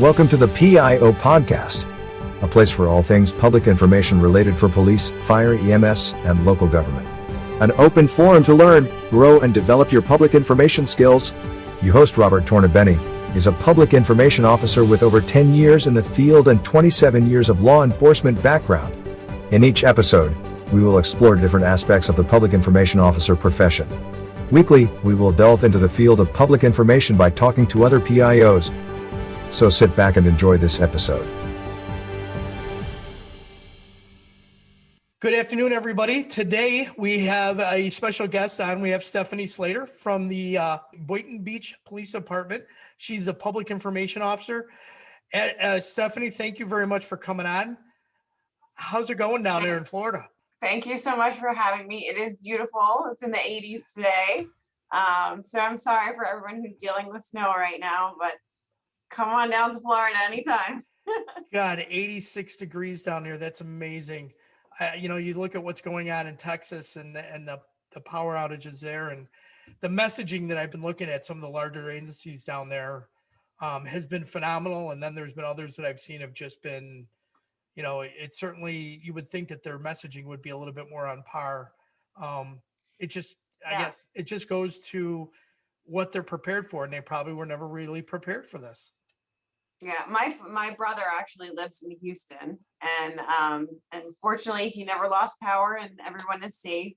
Welcome to the PIO Podcast, a place for all things public information related for police, fire, EMS, and local government. An open forum to learn, grow, and develop your public information skills. Your host, Robert Tornabene, is a public information officer with over 10 years in the field and 27 years of law enforcement background. In each episode, we will explore different aspects of the public information officer profession. Weekly, we will delve into the field of public information by talking to other PIOs. So sit back and enjoy this episode. Good afternoon, everybody. Today we have a special guest on. We have Stephanie Slater from the Boynton Beach Police Department. She's a public information officer. Stephanie, thank you very much for coming on. How's it going down there in Florida? Thank you so much for having me. It is beautiful. It's in the 80s today. So I'm sorry for everyone who's dealing with snow right now, but come on down to Florida anytime. God, 86 degrees down here. That's amazing. You look at what's going on in Texas and the power outages there, and the messaging that I've been looking at some of the larger agencies down there has been phenomenal. And then there's been others that I've seen have just been, it's certainly, you would think that their messaging would be a little bit more on par. I guess it just goes to what they're prepared for, and they probably were never really prepared for this. Yeah, my brother actually lives in Houston, and fortunately he never lost power, and everyone is safe.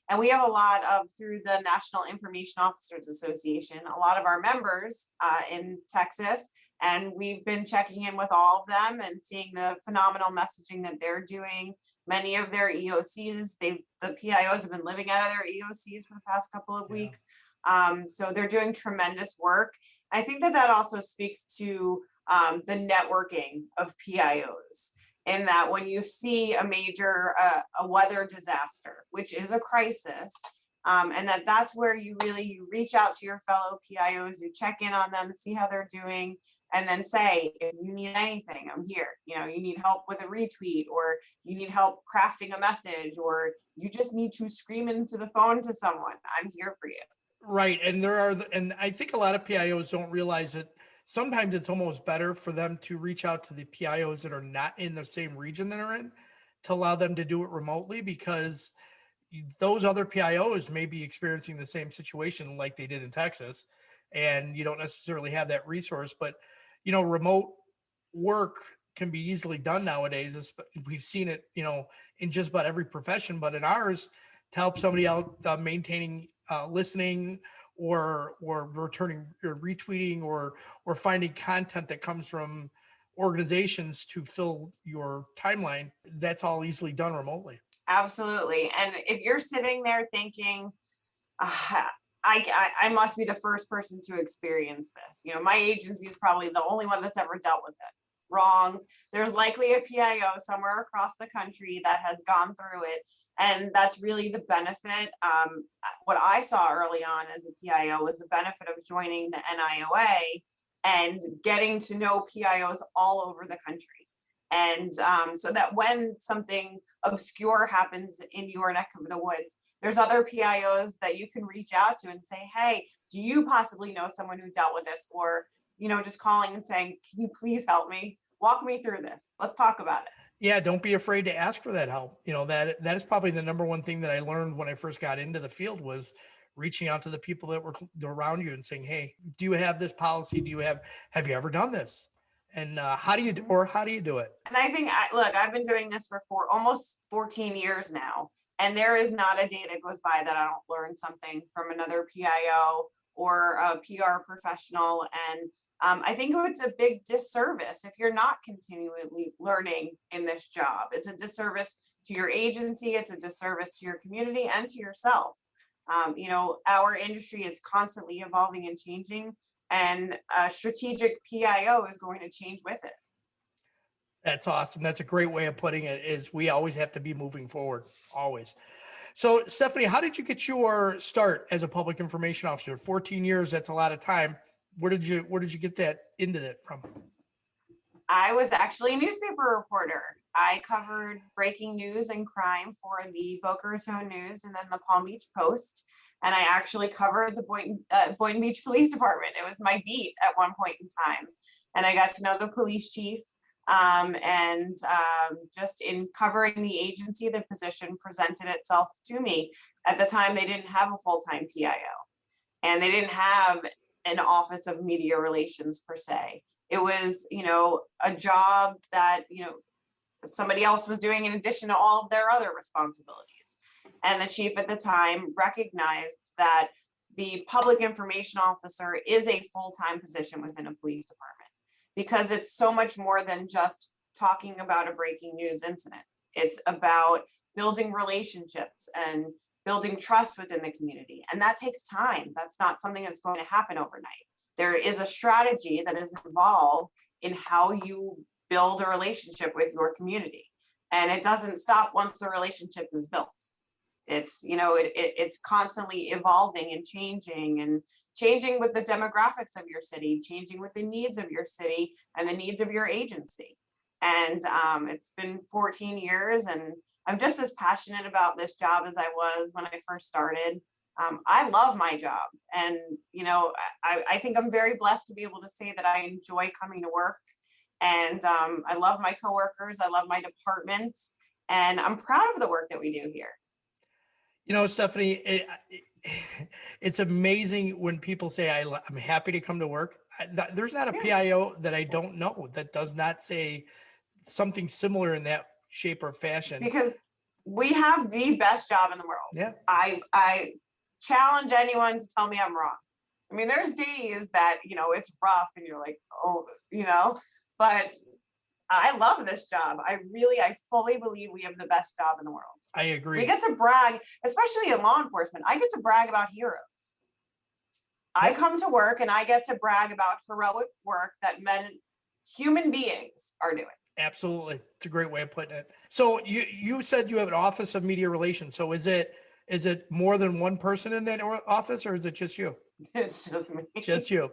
And we have a lot of, through the National Information Officers Association, a lot of our members in Texas, and we've been checking in with all of them and seeing the phenomenal messaging that they're doing. Many of their EOCs, the PIOs have been living out of their EOCs for the past couple of weeks. So they're doing tremendous work. I think that also speaks to the networking of PIOs, in that when you see a major a weather disaster, which is a crisis, and that's where you reach out to your fellow PIOs, you check in on them, see how they're doing, and then say, if you need anything, I'm here. You need help with a retweet, or you need help crafting a message, or you just need to scream into the phone to someone, I'm here for you. Right. And and I think a lot of PIOs don't realize that sometimes it's almost better for them to reach out to the PIOs that are not in the same region that are in, to allow them to do it remotely, because those other PIOs may be experiencing the same situation like they did in Texas, and you don't necessarily have that resource. But, remote work can be easily done nowadays. We've seen it, in just about every profession, but in ours, to help somebody out maintaining listening or returning or retweeting or finding content that comes from organizations to fill your timeline, that's all easily done remotely. Absolutely. And if you're sitting there thinking, I must be the first person to experience this, my agency is probably the only one that's ever dealt with it. Wrong. There's likely a PIO somewhere across the country that has gone through it. And that's really the benefit. What I saw early on as a PIO was the benefit of joining the NIOA and getting to know PIOs all over the country. And so that when something obscure happens in your neck of the woods, there's other PIOs that you can reach out to and say, hey, do you possibly know someone who dealt with this? Or, just calling and saying, can you please help me? Walk me through this. Let's talk about it. Yeah, don't be afraid to ask for that help. That is probably the number one thing that I learned when I first got into the field, was reaching out to the people that were around you and saying, hey, do you have this policy? Have you ever done this? And how do you do it? And I think, I've been doing this for almost 14 years now, and there is not a day that goes by that I don't learn something from another PIO or a PR professional. And I think it's a big disservice if you're not continually learning in this job. It's a disservice to your agency. It's a disservice to your community and to yourself. Our industry is constantly evolving and changing, and a strategic PIO is going to change with it. That's awesome. That's a great way of putting it, is we always have to be moving forward, always. So, Stephanie, how did you get your start as a public information officer? 14 years, that's a lot of time. Where did you get that into that from? I was actually a newspaper reporter. I covered breaking news and crime for the Boca Raton News and then the Palm Beach Post. And I actually covered the Boynton Beach Police Department. It was my beat at one point in time. and I got to know the police chief. Just in covering the agency, the position presented itself to me. At the time, they didn't have a full-time PIO, and they didn't have an office of media relations per se. It was, a job that, somebody else was doing in addition to all of their other responsibilities. And the chief at the time recognized that the public information officer is a full-time position within a police department, because it's so much more than just talking about a breaking news incident. It's about building relationships and building trust within the community. And that takes time. That's not something that's going to happen overnight. There is a strategy that is involved in how you build a relationship with your community. And it doesn't stop once the relationship is built. It's, it's constantly evolving and changing with the demographics of your city, changing with the needs of your city and the needs of your agency. And it's been 14 years, and I'm just as passionate about this job as I was when I first started. I love my job, and I think I'm very blessed to be able to say that I enjoy coming to work, and I love my coworkers, I love my departments, and I'm proud of the work that we do here. Stephanie, it's amazing when people say I'm happy to come to work. There's not a PIO that I don't know that does not say something similar in that shape or fashion. Because we have the best job in the world. Yeah. I challenge anyone to tell me I'm wrong. I mean, there's days that, it's rough and you're like, oh, but I love this job. I fully believe we have the best job in the world. I agree. We get to brag, especially in law enforcement. I get to brag about heroes. I come to work and I get to brag about heroic work that human beings are doing. Absolutely. It's a great way of putting it. So you said you have an office of media relations. So is it more than one person in that office, or is it just you? It's just me. Just you.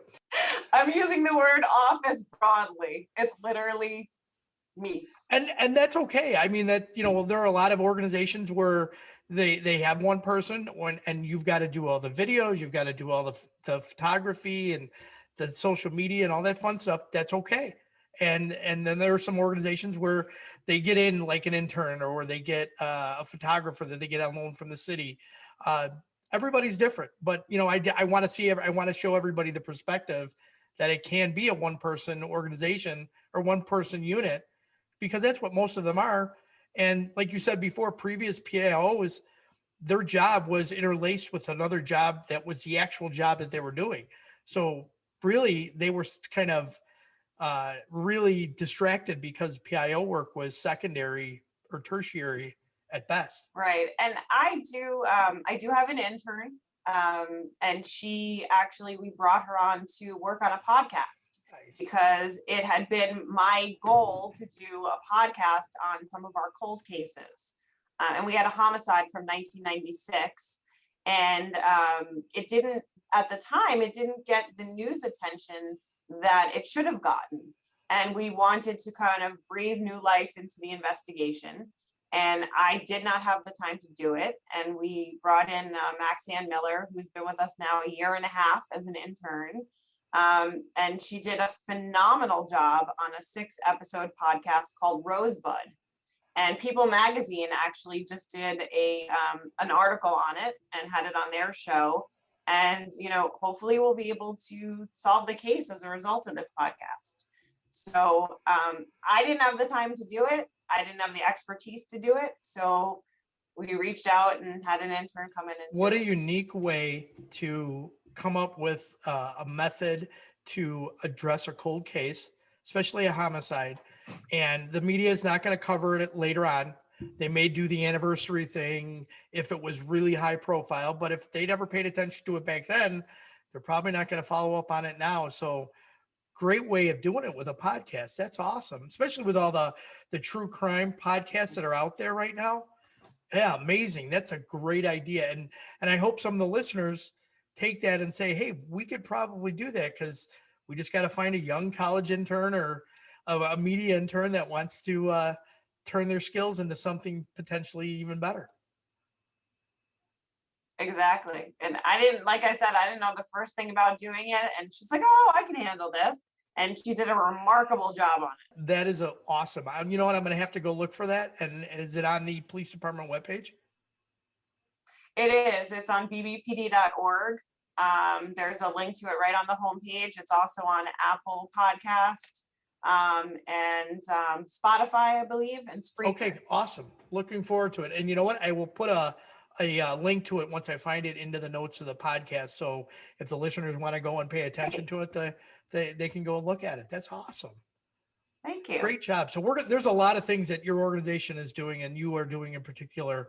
I'm using the word office broadly. It's literally me. And that's okay. I mean, that, there are a lot of organizations where they have one person and you've got to do all the videos, you've got to do all the photography and the social media and all that fun stuff. That's okay. And then there are some organizations where they get in like an intern, or where they get a photographer that they get on loan from the city. Everybody's different, but I want to show everybody the perspective that it can be a one-person organization or one-person unit, because that's what most of them are. And like you said before, previous PIOs, their job was interlaced with another job that was the actual job that they were doing. So really, they were kind of really distracted because PIO work was secondary or tertiary at best. Right. And I do have an intern, and we brought her on to work on a podcast. Nice. Because it had been my goal to do a podcast on some of our cold cases. And we had a homicide from 1996, and at the time, it didn't get the news attention that it should have gotten. And we wanted to kind of breathe new life into the investigation. And I did not have the time to do it. And we brought in Maxanne Miller, who's been with us now a year and a half as an intern. And she did a phenomenal job on a 6-episode podcast called Rosebud. And People Magazine actually just did an article on it and had it on their show. And, hopefully we'll be able to solve the case as a result of this podcast. So I didn't have the time to do it. I didn't have the expertise to do it. So we reached out and had an intern come in. What a unique way to come up with a method to address a cold case, especially a homicide. And the media is not going to cover it later on. They may do the anniversary thing if it was really high profile, but if they never paid attention to it back then, they're probably not going to follow up on it now. So great way of doing it with a podcast. That's awesome, especially with all the true crime podcasts that are out there right now. Yeah, amazing. That's a great idea. And I hope some of the listeners take that and say, hey, we could probably do that, because we just got to find a young college intern or a media intern that wants to turn their skills into something potentially even better. Exactly. And like I said, I didn't know the first thing about doing it. And she's like, oh, I can handle this. and she did a remarkable job on it. That is awesome. You know what? I'm going to have to go look for that. And is it on the police department webpage? It is. It's on bbpd.org. There's a link to it right on the homepage. It's also on Apple Podcast, and Spotify, I believe, and Spreaker. Okay, awesome. Looking forward to it. And you know what? I will put a link to it once I find it into the notes of the podcast. So if the listeners want to go and pay attention to it, they can go and look at it. That's awesome. Thank you. Great job. So there's a lot of things that your organization is doing and you are doing in particular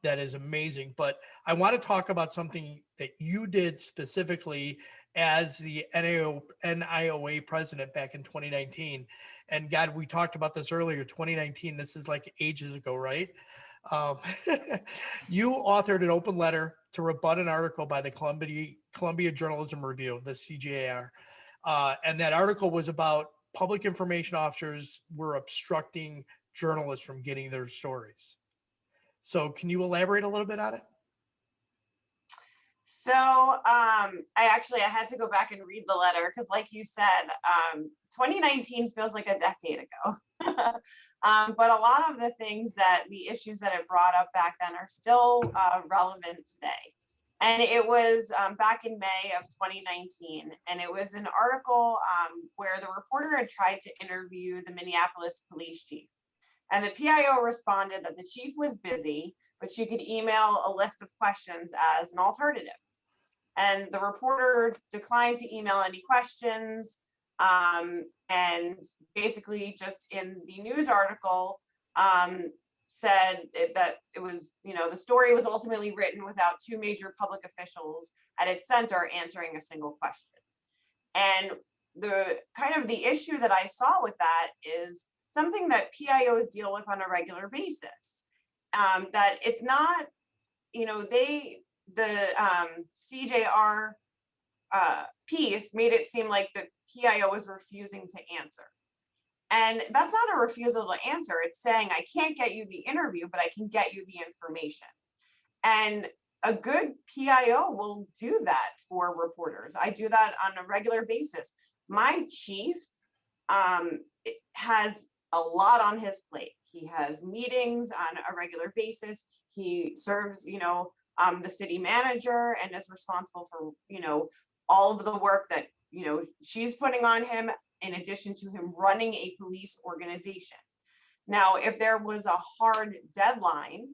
that is amazing. But I want to talk about something that you did specifically as the NIOA president back in 2019. And God, we talked about this earlier, 2019, this is like ages ago, right? You authored an open letter to rebut an article by the Columbia Journalism Review, the CJR. And that article was about public information officers were obstructing journalists from getting their stories. So can you elaborate a little bit on it? So I had to go back and read the letter because, like you said, 2019 feels like a decade ago. But a lot of the issues that it brought up back then are still relevant today. And it was back in May of 2019, and it was an article where the reporter had tried to interview the Minneapolis police chief. And the PIO responded that the chief was busy, but she could email a list of questions as an alternative. And the reporter declined to email any questions, and basically just in the news article said that it was, the story was ultimately written without two major public officials at its center answering a single question. And the issue that I saw with that is something that PIOs deal with on a regular basis. That it's not, the CJR piece made it seem like the PIO was refusing to answer. And that's not a refusal to answer. It's saying, I can't get you the interview, but I can get you the information. And a good PIO will do that for reporters. I do that on a regular basis. My chief has a lot on his plate. He has meetings on a regular basis. He serves, the city manager and is responsible for, all of the work that, she's putting on him, in addition to him running a police organization. Now, if there was a hard deadline,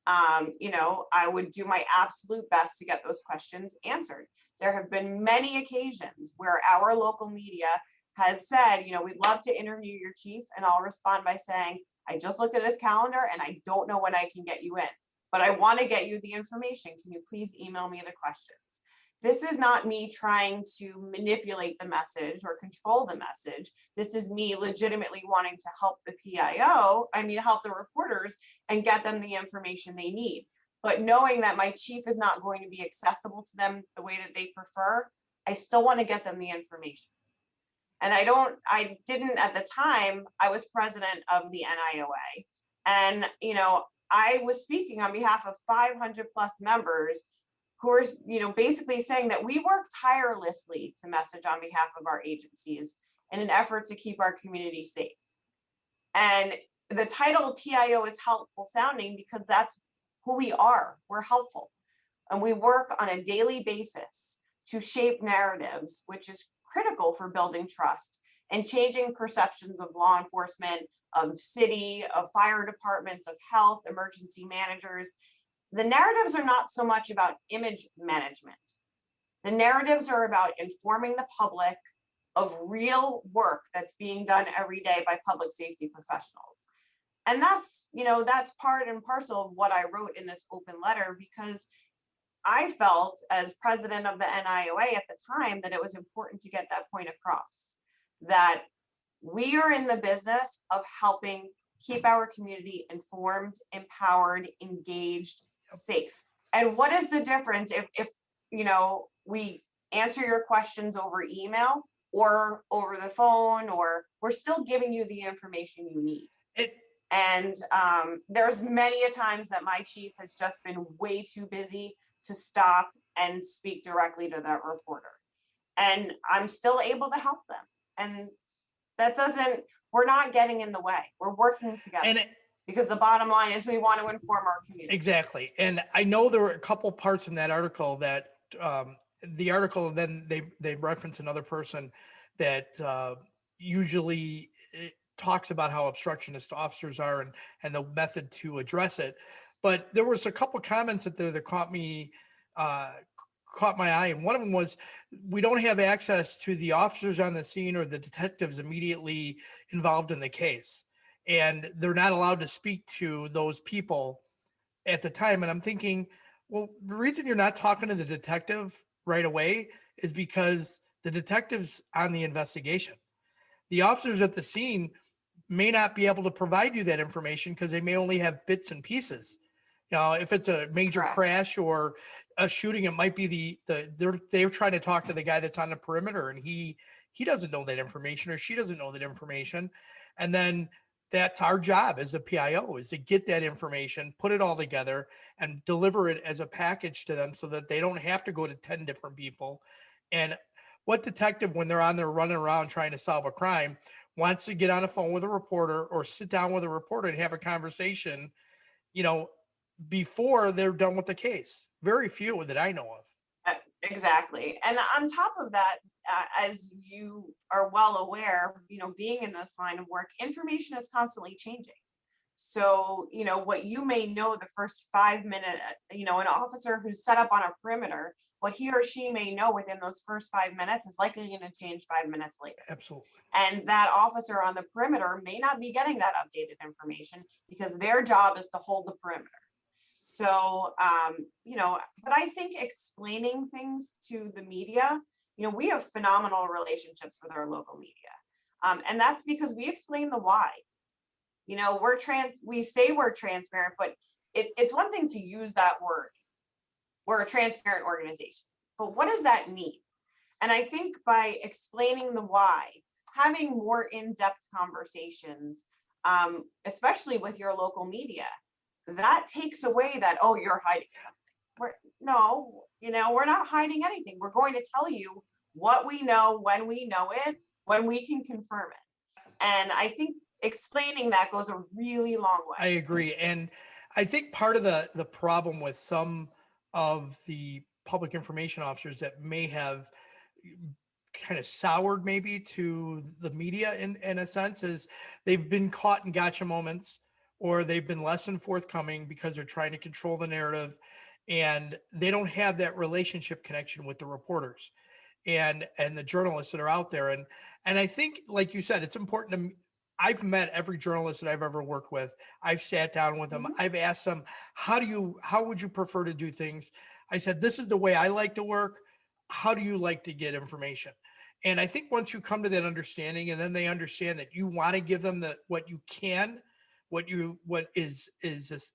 I would do my absolute best to get those questions answered. There have been many occasions where our local media has said, we'd love to interview your chief, and I'll respond by saying, I just looked at his calendar and I don't know when I can get you in, but I want to get you the information. Can you please email me the questions? This is not me trying to manipulate the message or control the message. This is me legitimately wanting to help help the reporters and get them the information they need. But knowing that my chief is not going to be accessible to them the way that they prefer, I still want to get them the information. And I didn't at the time. I was president of the NIOA. And, I was speaking on behalf of 500 plus members who are, basically saying that we work tirelessly to message on behalf of our agencies in an effort to keep our community safe. And the title PIO is helpful sounding because that's who we are. We're helpful. And we work on a daily basis to shape narratives, which is critical for building trust and changing perceptions of law enforcement, of city, of fire departments, of health, emergency managers. The narratives are not so much about image management. The narratives are about informing the public of real work that's being done every day by public safety professionals. And that's part and parcel of what I wrote in this open letter, because I felt, as president of the NIOA at the time, that it was important to get that point across, that we are in the business of helping keep our community informed, empowered, engaged, safe. And what is the difference if we answer your questions over email or over the phone, or we're still giving you the information you need? And there's many a times that my chief has just been way too busy to stop and speak directly to that reporter. And I'm still able to help them. And we're not getting in the way. We're working together. And because the bottom line is we want to inform our community. exactly. And I know there were a couple parts in that article that the article, then they reference another person that usually talks about how obstructionist officers are and the method to address it. But there was a couple comments that caught my eye. And one of them was, we don't have access to the officers on the scene or the detectives immediately involved in the case. And they're not allowed to speak to those people at the time. And I'm thinking, well, the reason you're not talking to the detective right away is because the detective's on the investigation. The officers at the scene may not be able to provide you that information because they may only have bits and pieces. If it's a major Correct. crash or a shooting, it might be they're trying to talk to the guy that's on the perimeter, and he doesn't know that information, or she doesn't know that information. And then that's our job as a PIO, is to get that information, put it all together, and deliver it as a package to them so that they don't have to go to 10 different people. And what detective, when they're on there running around trying to solve a crime, wants to get on a phone with a reporter or sit down with a reporter and have a conversation, before they're done with the case? Very few that I know of. Exactly. And on top of that, as you are well aware, being in this line of work, information is constantly changing. So, what you may know the first 5 minutes, an officer who's set up on a perimeter, what he or she may know within those first 5 minutes is likely going to change 5 minutes later. Absolutely. And that officer on the perimeter may not be getting that updated information because their job is to hold the perimeter. So, but I think explaining things to the media, we have phenomenal relationships with our local media. And that's because we explain the why. We say we're transparent, but it's one thing to use that word. We're a transparent organization, but what does that mean? And I think by explaining the why, having more in-depth conversations, especially with your local media, that takes away that, oh, you're hiding something. We're not hiding anything. We're going to tell you what we know, when we know it, when we can confirm it. And I think explaining that goes a really long way. I agree. And I think part of the problem with some of the public information officers that may have kind of soured maybe to the media in a sense is they've been caught in gotcha moments, or they've been less than forthcoming because they're trying to control the narrative, and they don't have that relationship connection with the reporters and the journalists that are out there. And I think, like you said, it's important to, I've met every journalist that I've ever worked with. I've sat down with them. Mhm. I've asked them, how would you prefer to do things? I said, this is the way I like to work. How do you like to get information? And I think once you come to that understanding, and then they understand that you want to give them what you can, what is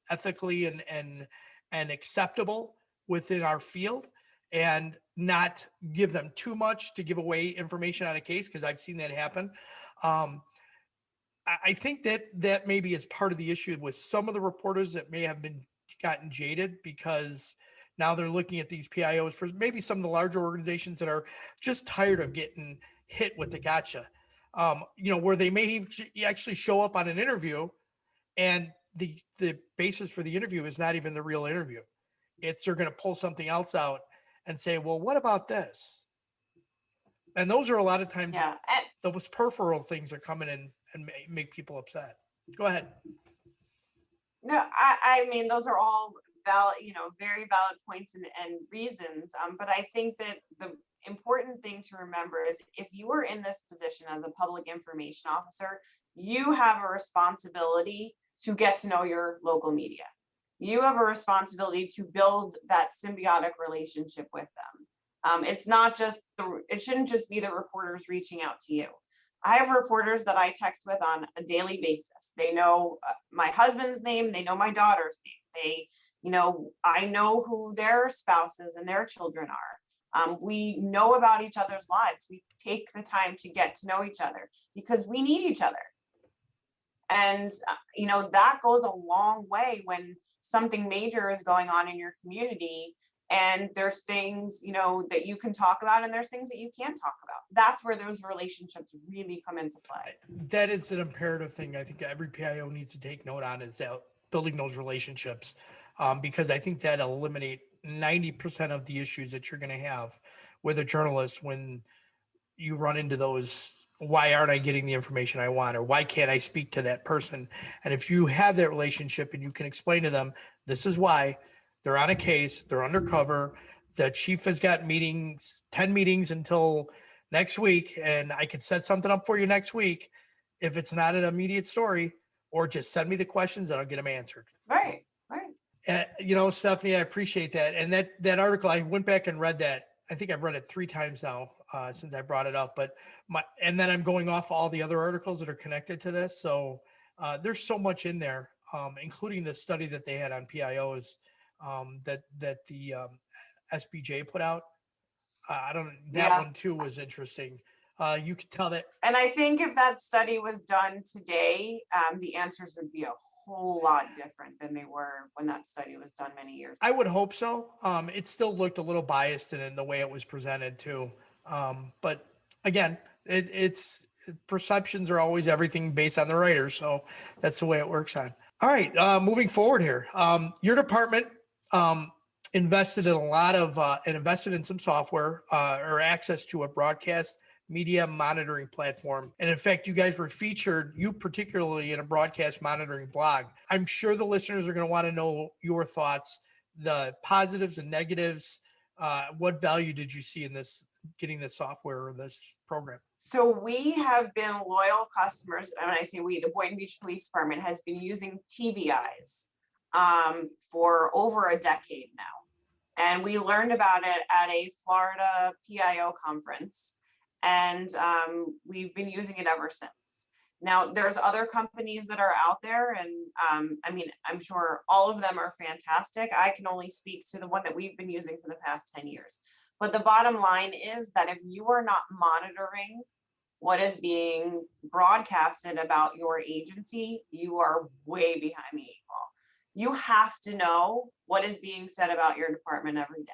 ethically and acceptable within our field, and not give them too much to give away information on a case, because I've seen that happen. I think that maybe is part of the issue with some of the reporters that may have gotten jaded, because now they're looking at these PIOs for maybe some of the larger organizations that are just tired of getting hit with the gotcha, where they may actually show up on an interview and the basis for the interview is not even the real interview. They're going to pull something else out and say, well, what about this? And those are a lot of times those peripheral things are coming in and make people upset. Go ahead. No, I mean, those are all valid, very valid points and reasons. But I think that the important thing to remember is, if you are in this position as a public information officer, you have a responsibility to get to know your local media. You have a responsibility to build that symbiotic relationship with them. It's not just it shouldn't just be the reporters reaching out to you. I have reporters that I text with on a daily basis. They know my husband's name. They know my daughter's name. I know who their spouses and their children are. We know about each other's lives. We take the time to get to know each other because we need each other. And, that goes a long way when something major is going on in your community And there's things, you know, that you can talk about, and there's things that you can't talk about. That's where those relationships really come into play. That is an imperative thing I think every PIO needs to take note on, is that building those relationships, because I think that eliminate 90% of the issues that you're going to have with a journalist when you run into those, why aren't I getting the information I want, or why can't I speak to that person? And if you have that relationship and you can explain to them, this is why, they're on a case, they're undercover, the chief has got meetings, 10 meetings until next week, and I could set something up for you next week if it's not an immediate story, or just send me the questions and I'll get them answered. Right. You know, Stephanie, I appreciate that. And that article, I went back and read that. I think I've read it 3 times now since I brought it up. But and then I'm going off all the other articles that are connected to this. So there's so much in there, including the study that they had on PIOs that the SBJ put out. I don't. That one too was interesting. You could tell that. And I think if that study was done today, the answers would be a whole lot different than they were when that study was done many years ago. I would hope so. It still looked a little biased in the way it was presented too. But again, it's perceptions are always everything based on the writer. So that's the way it works on. All right, moving forward here. Your department invested in a lot of and invested in some software or access to a broadcast media monitoring platform. And in fact, you guys were featured, you particularly, in a broadcast monitoring blog. I'm sure the listeners are going to want to know your thoughts, the positives and negatives. What value did you see in this, getting this software or this program? So we have been loyal customers. And when I say we, the Boynton Beach Police Department has been using TVIs for over a decade now. And we learned about it at a Florida PIO conference. And we've been using it ever since. Now, there's other companies that are out there, and I mean, I'm sure all of them are fantastic. I can only speak to the one that we've been using for the past 10 years. But the bottom line is that if you are not monitoring what is being broadcasted about your agency, you are way behind the 8 ball. You have to know what is being said about your department every day.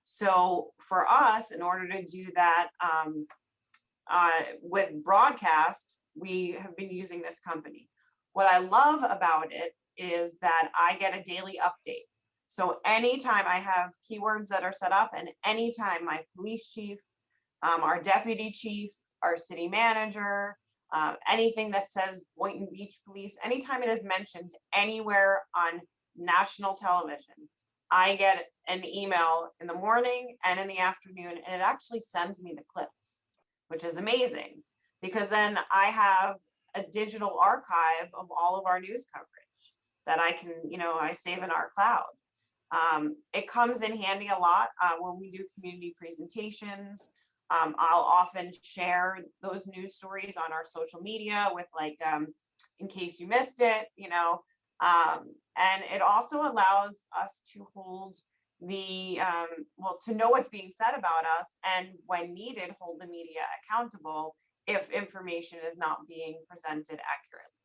So for us, in order to do that with broadcast, we have been using this company. What I love about it is that I get a daily update. So anytime I have keywords that are set up, and anytime my police chief, our deputy chief, our city manager, anything that says Boynton Beach Police, anytime it is mentioned anywhere on national television, I get an email in the morning and in the afternoon, and it actually sends me the clips, which is amazing, because then I have a digital archive of all of our news coverage that I can, I save in our cloud. It comes in handy a lot when we do community presentations. I'll often share those news stories on our social media with in case you missed it, and it also allows us to hold to know what's being said about us, and when needed, hold the media accountable if information is not being presented accurately.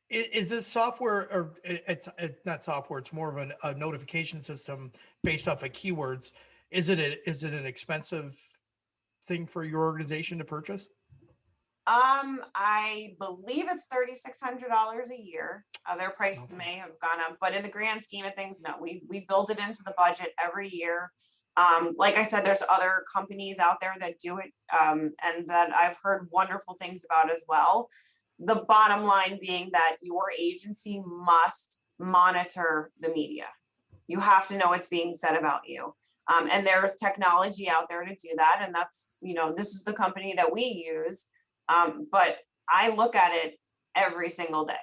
Is this software, or it's not software, it's more of a notification system based off of keywords. Is it an expensive thing for your organization to purchase? I believe it's $3,600 a year. Their prices may have gone up, but in the grand scheme of things, no, we build it into the budget every year. Like I said, there's other companies out there that do it, and that I've heard wonderful things about as well. The bottom line being that your agency must monitor the media. You have to know what's being said about you. And there's technology out there to do that. And that's, this is the company that we use. But I look at it every single day,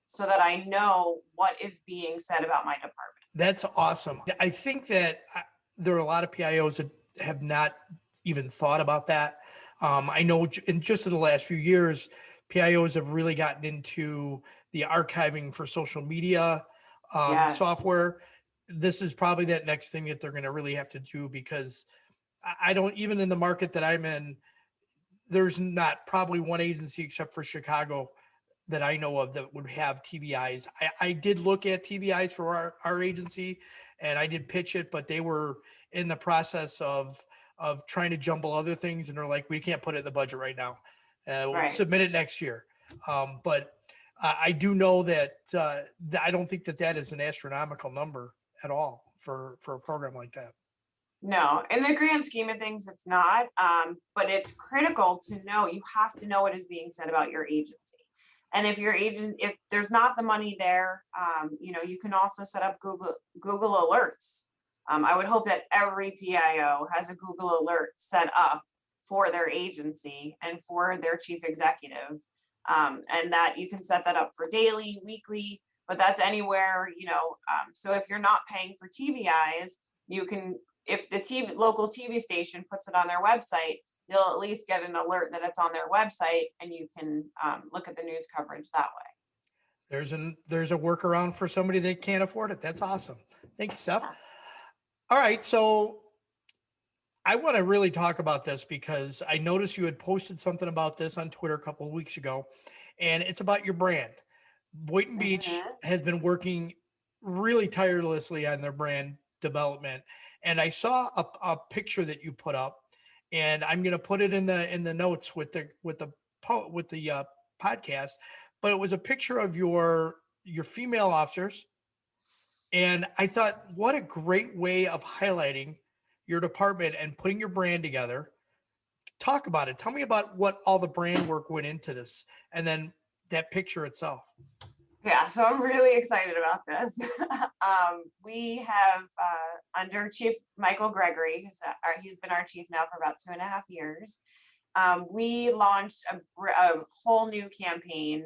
so that I know what is being said about my department. That's awesome. I think that there are a lot of PIOs that have not even thought about that. I know in the last few years, PIOs have really gotten into the archiving for social media software. This is probably that next thing that they're going to really have to do, because I don't, even in the market that I'm in, there's not probably one agency except for Chicago that I know of that would have TVIs. I did look at TVIs for our agency, and I did pitch it, but they were in the process of trying to jumble other things, and they're like, we can't put it in the budget right now. We'll Right. submit it next year. But I do know that I don't think that is an astronomical number at all for a program like that. No, in the grand scheme of things, it's not. But it's critical to know, you have to know what is being said about your agency. And if there's not the money there, you can also set up Google Alerts. I would hope that every PIO has a Google Alert set up for their agency and for their chief executive. And that you can set that up for daily, weekly, but that's anywhere, so if you're not paying for TVIs, you can, if the local TV station puts it on their website, you'll at least get an alert that it's on their website, and you can look at the news coverage that way. There's a workaround for somebody that can't afford it. That's awesome. Thank you, Steph. All right, so I want to really talk about this because I noticed you had posted something about this on Twitter a couple of weeks ago, and it's about your brand. Boynton Beach has been working really tirelessly on their brand development, and I saw a picture that you put up, and I'm going to put it in the notes with the podcast. But it was a picture of your female officers, and I thought, what a great way of highlighting your department and putting your brand together. Talk about it. Tell me about what all the brand work went into this, and then that picture itself. Yeah, so I'm really excited about this. We have under Chief Michael Gregory, he's been our chief now for about 2.5 years. We launched a whole new campaign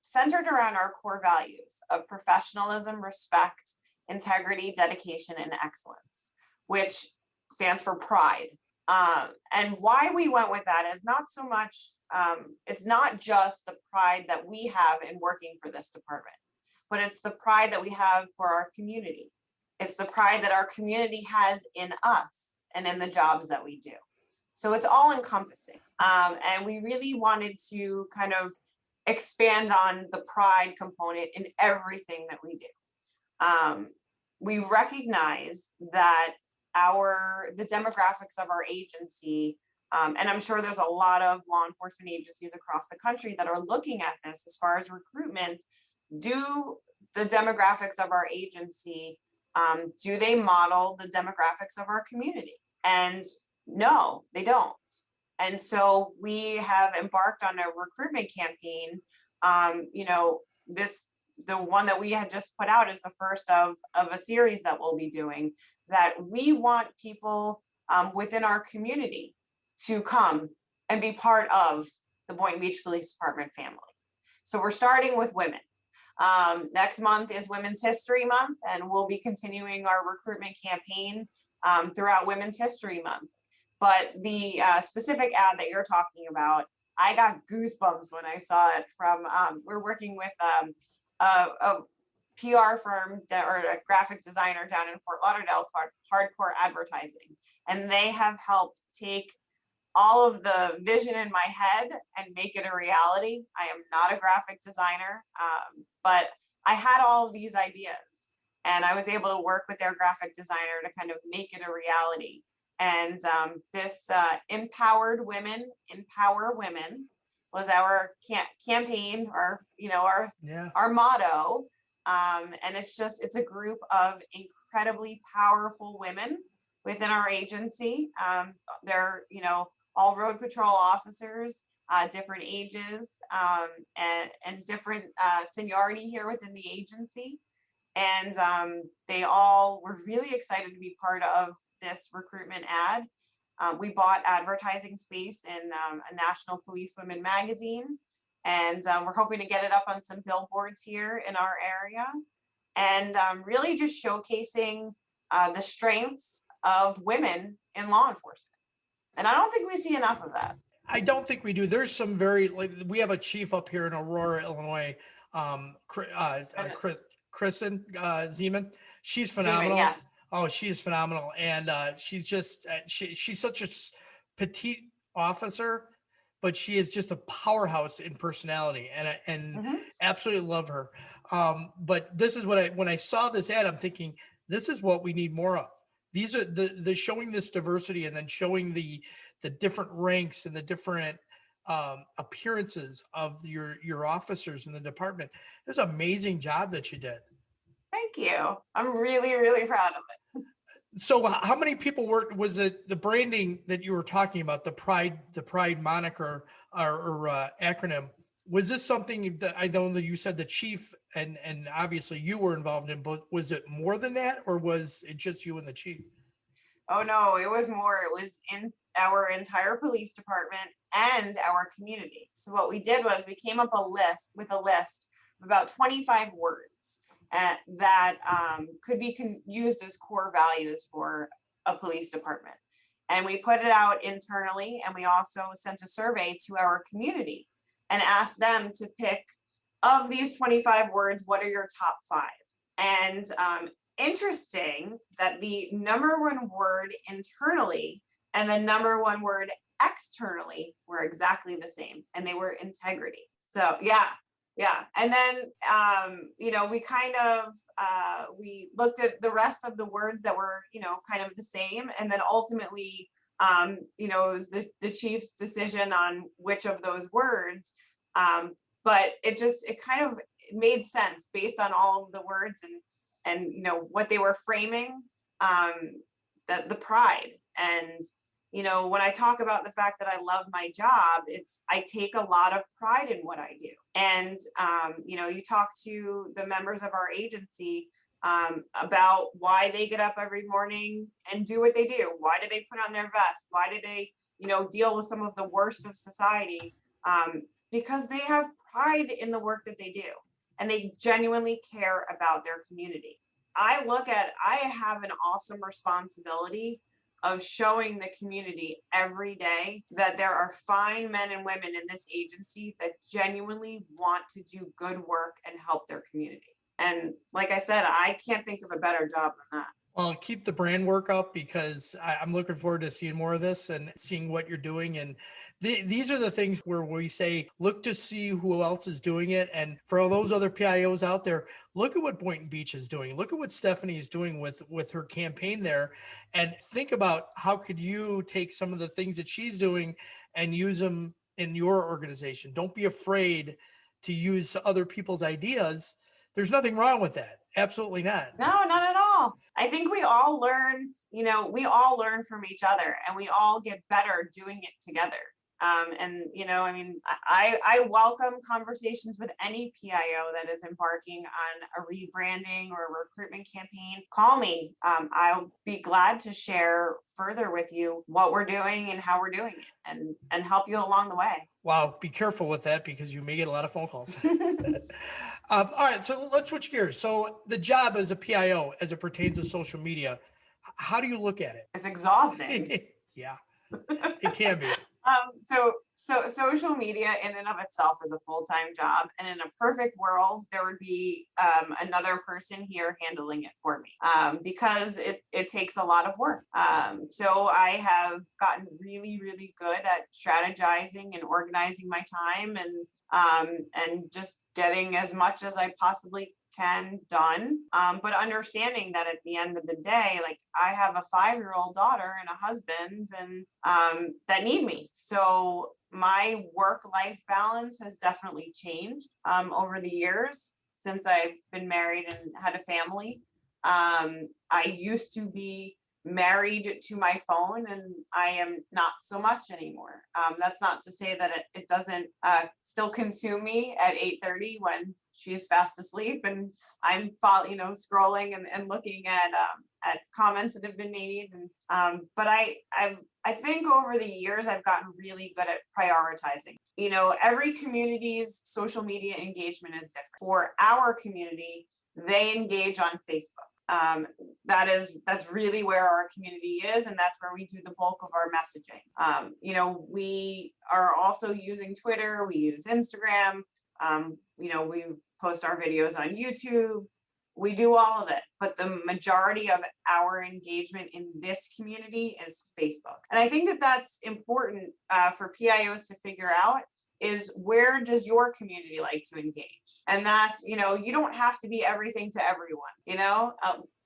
centered around our core values of professionalism, respect, integrity, dedication, and excellence, which stands for pride. And why we went with that is not so much, it's not just the pride that we have in working for this department, but it's the pride that we have for our community. It's the pride that our community has in us and in the jobs that we do. So it's all encompassing. And we really wanted to kind of expand on the pride component in everything that we do. We recognize that the demographics of our agency, and I'm sure there's a lot of law enforcement agencies across the country that are looking at this as far as recruitment. Do the demographics of our agency, do they model the demographics of our community? And no, they don't. And so we have embarked on a recruitment campaign. The one that we had just put out is the first of a series that we'll be doing, that we want people within our community to come and be part of the Boynton Beach Police Department family. So we're starting with women. Next month is Women's History Month, and we'll be continuing our recruitment campaign throughout Women's History Month. But the specific ad that you're talking about, I got goosebumps when I saw it from, we're working with a PR firm or a graphic designer down in Fort Lauderdale called Hardcore Advertising. And they have helped take all of the vision in my head and make it a reality. I am not a graphic designer, but I had all of these ideas, and I was able to work with their graphic designer to kind of make it a reality. And this Empower Women was our campaign, or our motto. And it's a group of incredibly powerful women within our agency. They're all road patrol officers, different ages, and different seniority here within the agency. And they all were really excited to be part of this recruitment ad. We bought advertising space in a National Police Women magazine, and we're hoping to get it up on some billboards here in our area, and really just showcasing the strengths of women in law enforcement. And I don't think we see enough of that. I don't think we do. There's some we have a chief up here in Aurora, Illinois, Kristen Zeman. She's phenomenal. Zeman, yes. Oh, she is phenomenal. And she's just, she's such a petite officer, but she is just a powerhouse in personality, and absolutely love her. But this is when I saw this ad, I'm thinking, this is what we need more of. These are the showing this diversity, and then showing the different ranks and the different appearances of your officers in the department. This is an amazing job that you did. Thank you. I'm really, really proud of it. So how many people worked? Was it the branding that you were talking about, the pride moniker or acronym? Was this something that, I know that you said the chief and obviously you were involved in, but was it more than that, or was it just you and the chief? Oh no, it was more. It was in our entire police department and our community. So what we did was we came up with a list of about 25 words that could be used as core values for a police department. And we put it out internally, and we also sent a survey to our community and asked them to pick, of these 25 words, what are your top 5? And interesting that the number 1 word internally and the number 1 word externally were exactly the same, and they were integrity. So yeah. And then, we kind of, we looked at the rest of the words that were, kind of the same. And then ultimately, it was the chief's decision on which of those words. But it kind of made sense based on all of the words and what they were framing, the pride. And when I talk about the fact that I love my job, I take a lot of pride in what I do. And you talk to the members of our agency about why they get up every morning and do what they do. Why do they put on their vest? Why do they deal with some of the worst of society? Because they have pride in the work that they do, and they genuinely care about their community. I have an awesome responsibility of showing the community every day that there are fine men and women in this agency that genuinely want to do good work and help their community. And like I said, I can't think of a better job than that. Well, keep the brand work up, because I'm looking forward to seeing more of this and seeing what you're doing. And these are the things where we say, look to see who else is doing it. And for all those other PIOs out there, look at what Boynton Beach is doing. Look at what Stephanie is doing with her campaign there. And think about how could you take some of the things that she's doing and use them in your organization. Don't be afraid to use other people's ideas. There's nothing wrong with that. Absolutely not. No, not at all. I think we all learn, from each other, and we all get better doing it together. I welcome conversations with any PIO that is embarking on a rebranding or a recruitment campaign. Call me. I'll be glad to share further with you what we're doing and how we're doing it, and help you along the way. Wow, be careful with that, because you may get a lot of phone calls. All right, so let's switch gears. So the job as a PIO, as it pertains to social media, how do you look at it? It's exhausting. Yeah, it can be. So social media in and of itself is a full-time job, and in a perfect world, there would be another person here handling it for me, because it takes a lot of work. So I have gotten really, really good at strategizing and organizing my time, and just getting as much as I possibly can done, but understanding that at the end of the day, like, I have a 5-year-old daughter and a husband, and that need me. So my work-life balance has definitely changed over the years since I've been married and had a family. I used to be married to my phone, and I am not so much anymore. That's not to say that it doesn't still consume me at 8:30 when she's fast asleep and I'm scrolling and looking at comments that have been made. And but I think over the years I've gotten really good at prioritizing. Every community's social media engagement is different. For our community, they engage on Facebook. That's really where our community is, and that's where we do the bulk of our messaging. We are also using Twitter, we use Instagram, we post our videos on YouTube, we do all of it, but the majority of our engagement in this community is Facebook. And I think that that's important for PIOs to figure out, is where does your community like to engage? And that's, you don't have to be everything to everyone,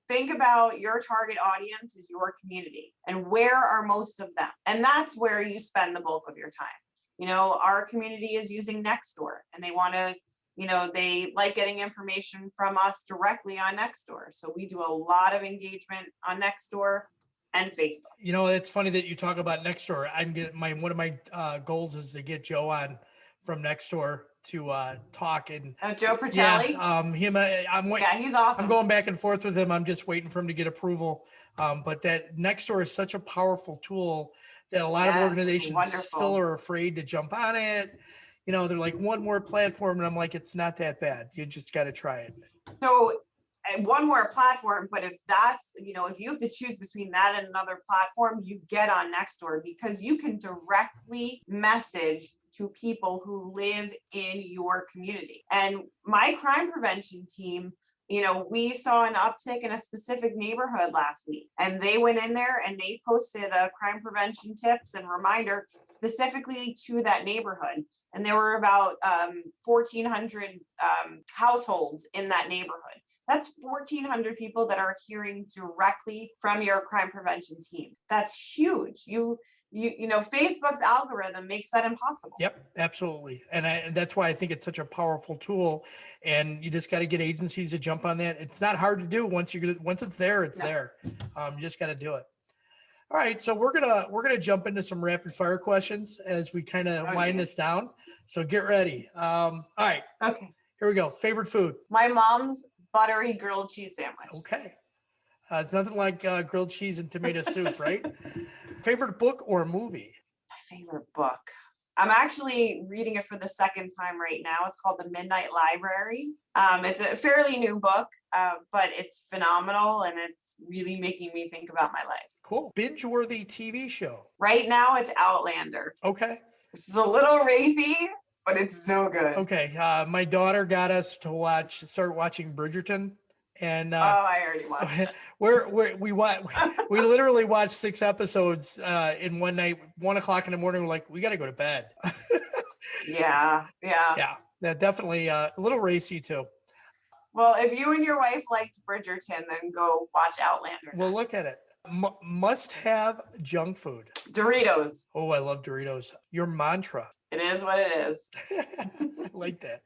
think about your target audience is your community, and where are most of them? And that's where you spend the bulk of your time. Our community is using Nextdoor, and they want to, they like getting information from us directly on Nextdoor. So we do a lot of engagement on Nextdoor and Facebook. It's funny that you talk about Nextdoor. One of my goals is to get Joe on from Nextdoor to talk. And Joe Pertelli. I'm waiting. Yeah, he's awesome. I'm going back and forth with him. I'm just waiting for him to get approval. But that Nextdoor is such a powerful tool that a lot of organizations still are afraid to jump on it. They're like, one more platform, and I'm like, it's not that bad. You just got to try it. So one more platform, but if that's, if you have to choose between that and another platform, you get on Nextdoor, because you can directly message to people who live in your community. And my crime prevention team, we saw an uptick in a specific neighborhood last week, and they went in there and they posted a crime prevention tips and reminder specifically to that neighborhood. And there were about 1,400 households in that neighborhood. That's 1,400 people that are hearing directly from your crime prevention team. That's huge. Facebook's algorithm makes that impossible. Yep, absolutely. And that's why I think it's such a powerful tool, and you just got to get agencies to jump on that. It's not hard to do. Once it's there, it's there. You just got to do it. All right. So we're going to jump into some rapid fire questions as we kind of wind this down. So get ready. All right. Okay. Here we go. Favorite food? My mom's buttery grilled cheese sandwich. Okay. It's nothing like grilled cheese and tomato soup, right? Favorite book or movie? My favorite book. I'm actually reading it for the second time right now. It's called The Midnight Library. It's a fairly new book, but it's phenomenal, and it's really making me think about my life. Cool. Binge-worthy TV show? Right now, it's Outlander. Okay. Which is a little racy, but it's so good. Okay. My daughter got us to start watching Bridgerton. And I already watched it. We literally watched 6 episodes in one night, 1:00 in the morning. We're like, we got to go to bed. Yeah. Definitely a little racy too. Well, if you and your wife liked Bridgerton, then go watch Outlander. Well, look at it. Must have junk food. Doritos. Oh, I love Doritos. Your mantra. It is what it is. I like that.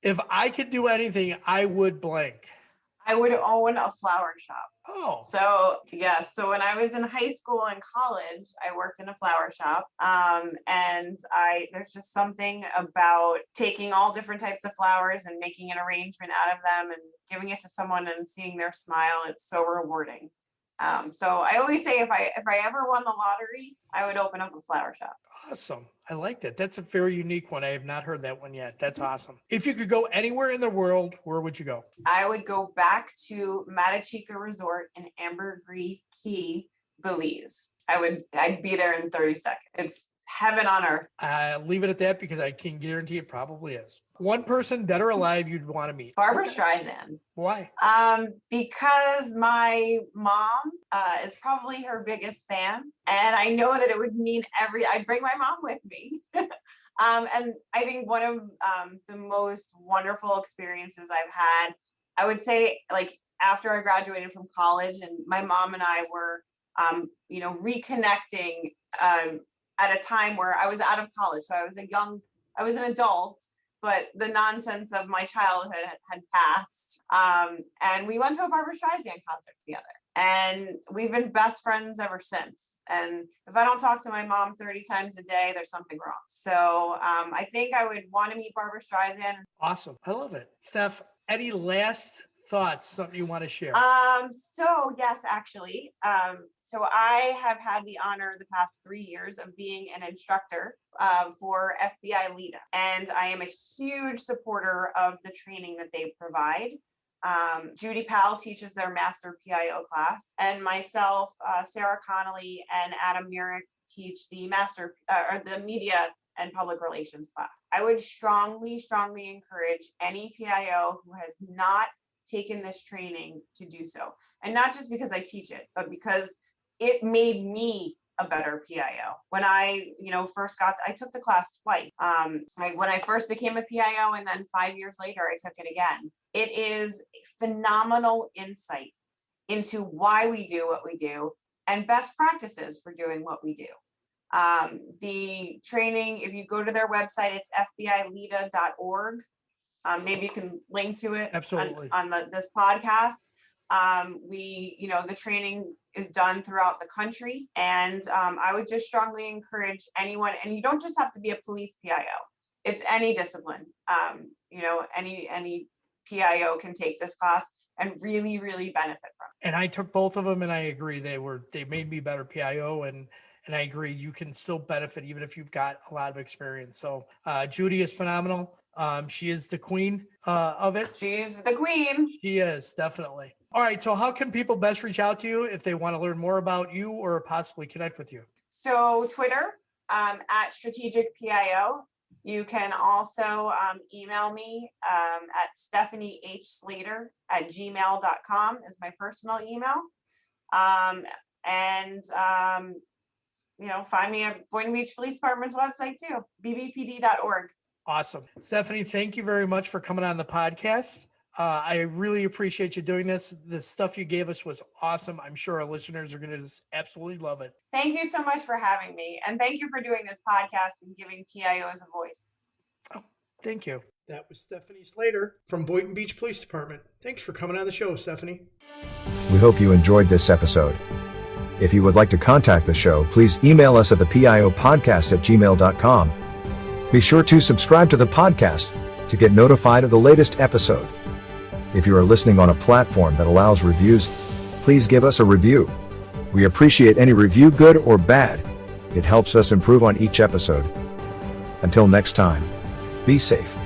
If I could do anything, I would blank. I would own a flower shop. Oh. So yes. So when I was in high school and college, I worked in a flower shop. And there's just something about taking all different types of flowers and making an arrangement out of them and giving it to someone and seeing their smile. It's so rewarding. So I always say if I ever won the lottery, I would open up a flower shop. Awesome. I like that. That's a very unique one. I have not heard that one yet. That's awesome. If you could go anywhere in the world, where would you go? I would go back to Matachica Resort in Ambergris Key, Belize. I'd be there in 30 seconds. It's heaven on earth. Leave it at that, because I can guarantee it probably is. One person, dead or alive, you'd want to meet? Barbara Streisand. Why? Because my mom is probably her biggest fan, and I know that it would mean I'd bring my mom with me. And I think one of the most wonderful experiences I've had, I would say, like after I graduated from college, and my mom and I were, reconnecting at a time where I was out of college. So I was an adult, but the nonsense of my childhood had passed. And we went to a Barbara Streisand concert together, and we've been best friends ever since. And if I don't talk to my mom 30 times a day, there's something wrong. So I think I would want to meet Barbara Streisand. Awesome. I love it. Steph, any last thoughts, something you want to share? So yes, actually. So I have had the honor the past 3 years of being an instructor for FBI-LEEDA, and I am a huge supporter of the training that they provide. Judy Powell teaches their master PIO class, and myself, Sarah Connolly, and Adam Murick teach the master or the media and public relations class. I would strongly encourage any PIO who has not taken this training to do so. And not just because I teach it, but because it made me a better PIO. When I, I took the class twice. When I first became a PIO, and then 5 years later, I took it again. It is phenomenal insight into why we do what we do and best practices for doing what we do. The training, if you go to their website, it's FBI-LEEDA.org. Maybe you can link to it. Absolutely. on this podcast. The training is done throughout the country, and I would just strongly encourage anyone, and you don't just have to be a police PIO, it's any discipline. Any PIO can take this class and really, really benefit from it. And I took both of them, and I agree they made me better PIO, and I agree you can still benefit even if you've got a lot of experience. So Judy is phenomenal. She is the queen of it. She's the queen. She is, definitely. All right. So how can people best reach out to you if they want to learn more about you or possibly connect with you? So Twitter, at Strategic PIO. You can also email me at stephaniehslater@gmail.com is my personal email. Find me at Boynton Beach Police Department's website too, bbpd.org. Awesome. Stephanie, thank you very much for coming on the podcast. I really appreciate you doing this. The stuff you gave us was awesome. I'm sure our listeners are going to just absolutely love it. Thank you so much for having me. And thank you for doing this podcast and giving PIOs a voice. Oh, thank you. That was Stephanie Slater from Boynton Beach Police Department. Thanks for coming on the show, Stephanie. We hope you enjoyed this episode. If you would like to contact the show, please email us at thepiopodcast@gmail.com. Be sure to subscribe to the podcast to get notified of the latest episode. If you are listening on a platform that allows reviews, please give us a review. We appreciate any review, good or bad. It helps us improve on each episode. Until next time, be safe.